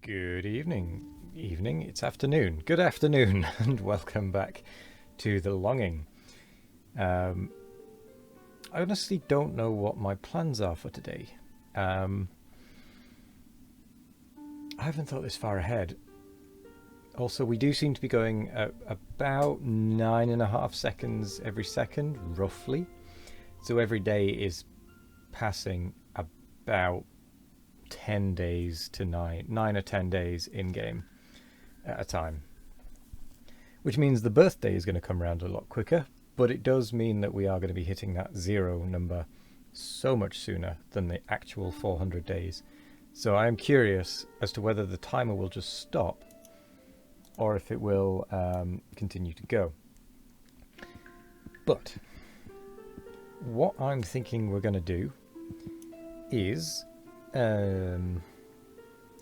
Good evening. Evening, it's afternoon. Good afternoon, and welcome back to The Longing. I honestly don't know what my plans are for today. I haven't thought this far ahead. Also, we do seem to be going at about 9.5 seconds every second, roughly. So every day is passing about 10 days to 9 or 10 days in game at a time, which means the birthday is going to come around a lot quicker, but it does mean that we are going to be hitting that 0 number so much sooner than the actual 400 days. So I am curious as to whether the timer will just stop or if it will continue to go. But what I'm thinking we're going to do is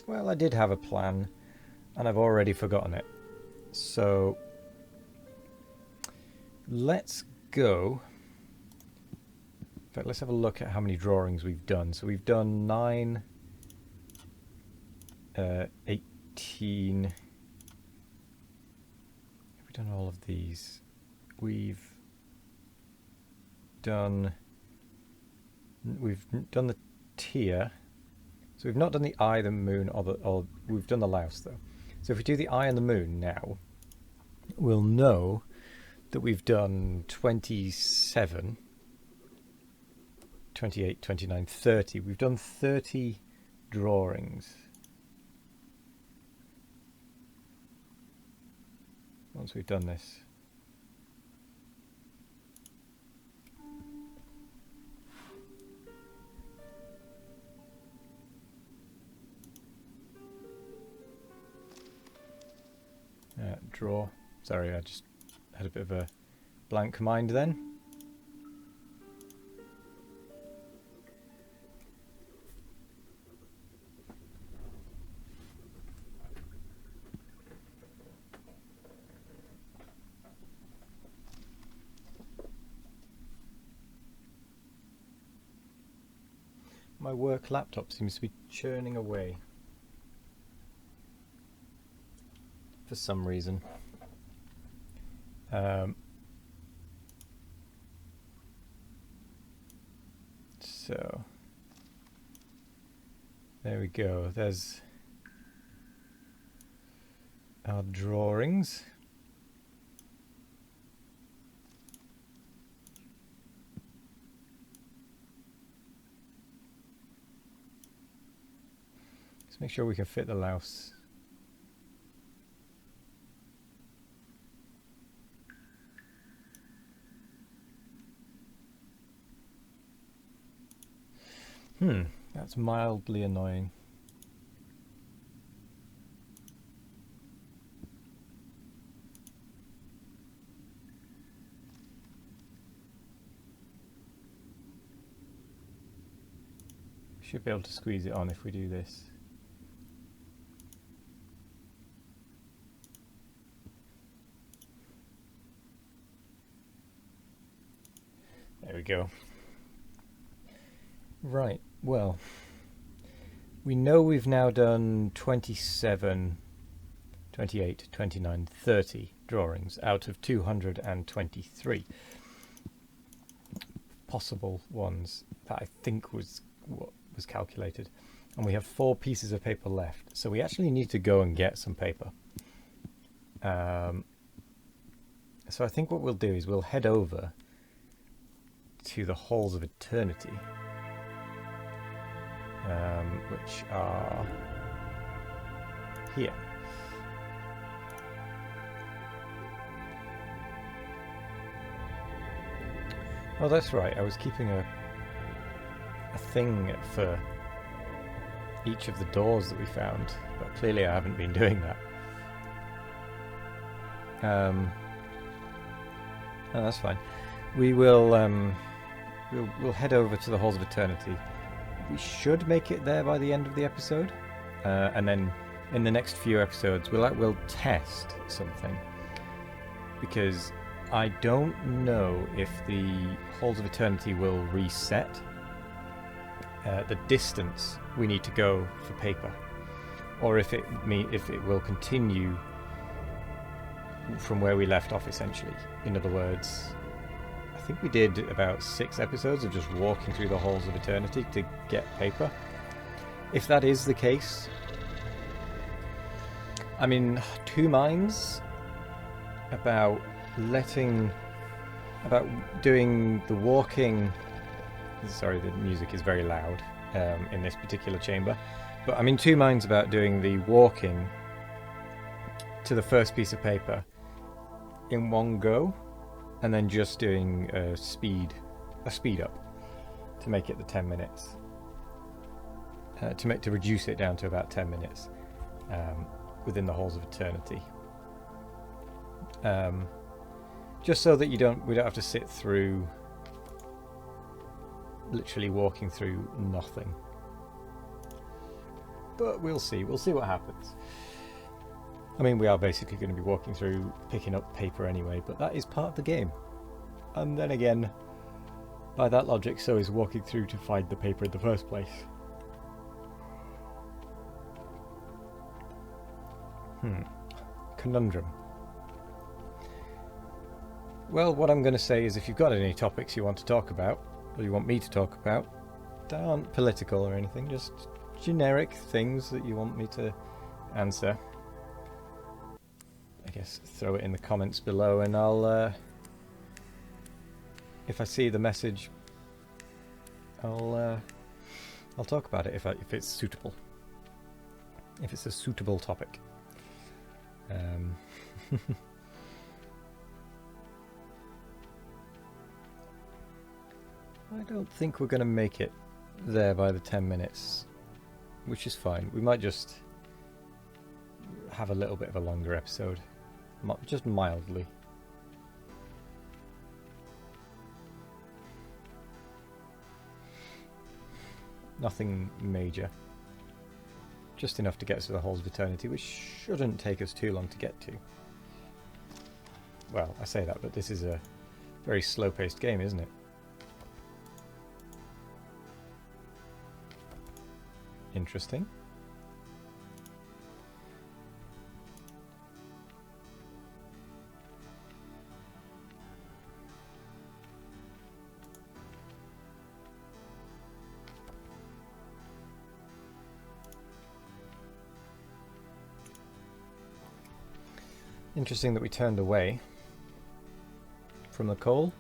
well, I did have a plan and I've already forgotten it. So let's go. In fact, let's have a look at how many drawings we've done. So we've done 9, 18. Have we done all of these? We've done the tier. So we've not done the eye, the moon, or we've done the louse though. So if we do the eye and the moon now, we'll know that we've done 27, 28, 29, 30. We've done 30 drawings. Once we've done this. Draw. Sorry, I just had a bit of a blank mind then. My work laptop seems to be churning away for some reason. So there we go. There's our drawings. Let's make sure we can fit the louse. That's mildly annoying. Should be able to squeeze it on if we do this. There we go. Right, well, we know we've now done 27, 28, 29, 30 drawings out of 223 possible ones that I think was what was calculated. And we have 4 pieces of paper left, so we actually need to go and get some paper. So I think what we'll do is we'll head over to the Halls of Eternity. Which are here. Oh, that's right. I was keeping a thing for each of the doors that we found, but clearly I haven't been doing that. Oh, that's fine. We will we'll head over to the Halls of Eternity. We should make it there by the end of the episode, and then in the next few episodes we'll test something, because I don't know if the Halls of Eternity will reset the distance we need to go for paper. or if it will continue from where we left off, essentially. In other words, I think we did about 6 episodes of just walking through the halls of eternity to get paper. If that is the case, I'm in 2 minds about doing the walking. Sorry, the music is very loud in this particular chamber, but I'm in 2 minds about doing the walking to the first piece of paper in one go, and then just doing a speed up to make it the 10 minutes, to reduce it down to about 10 minutes within the halls of eternity, just so that we don't have to sit through literally walking through nothing. But we'll see what happens. I mean, we are basically going to be walking through picking up paper anyway, but that is part of the game. And then again, by that logic, so is walking through to find the paper in the first place. Conundrum. Well, what I'm going to say is, if you've got any topics you want to talk about, or you want me to talk about, that aren't political or anything, just generic things that you want me to answer, I guess throw it in the comments below, and I'll if I see the message, I'll talk about it if it's suitable, if it's a suitable topic. I don't think we're going to make it there by the 10 minutes, which is fine. We might just have a little bit of a longer episode, just mildly. Nothing major. Just enough to get us to the halls of eternity, which shouldn't take us too long to get to. Well, I say that, but this is a very slow-paced game, isn't it? Interesting. Interesting that we turned away from the coal.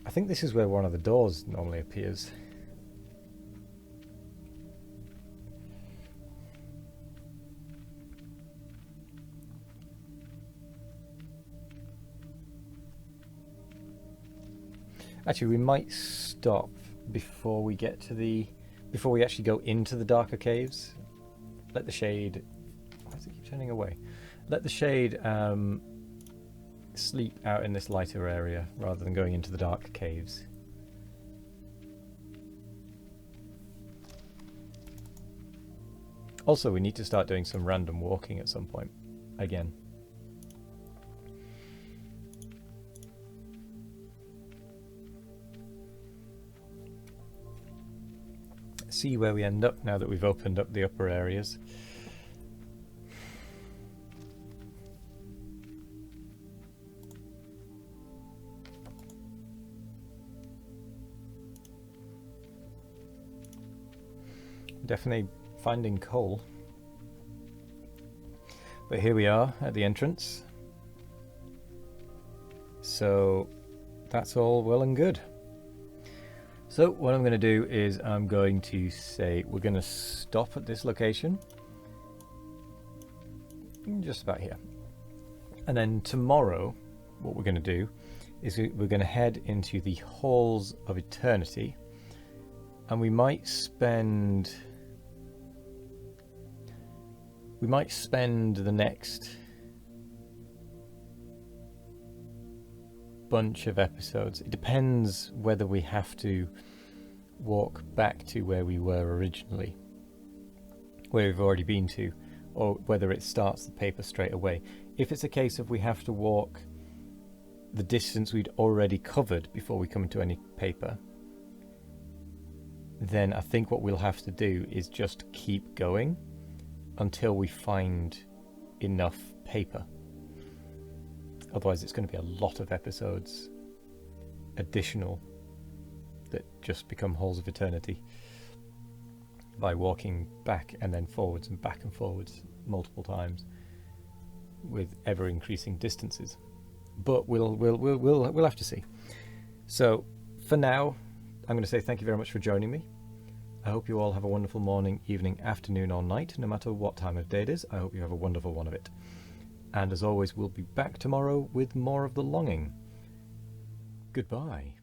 I think this is where one of the doors normally appears. Actually, we might stop before we get to before we actually go into the darker caves. Let the shade... Why does it keep turning away? Let the shade sleep out in this lighter area rather than going into the dark caves. Also, we need to start doing some random walking at some point again. See where we end up now that we've opened up the upper areas. Definitely finding coal. But here we are at the entrance. So that's all well and good. So what I'm going to do is I'm going to say we're going to stop at this location. Just about here. And then tomorrow what we're going to do is we're going to head into the Halls of Eternity. And we might spend the next bunch of episodes. It depends whether we have to walk back to where we were originally, where we've already been to, or whether it starts the paper straight away. If it's a case of we have to walk the distance we'd already covered before we come into any paper, then I think what we'll have to do is just keep going until we find enough paper. Otherwise it's going to be a lot of episodes additional that just become holes of eternity by walking back and then forwards and back and forwards multiple times with ever increasing distances. But we'll have to see. So for now, I'm going to say thank you very much for joining me. I hope you all have a wonderful morning, evening, afternoon or night, no matter what time of day it is. I hope you have a wonderful one of it. And as always, we'll be back tomorrow with more of The Longing. Goodbye.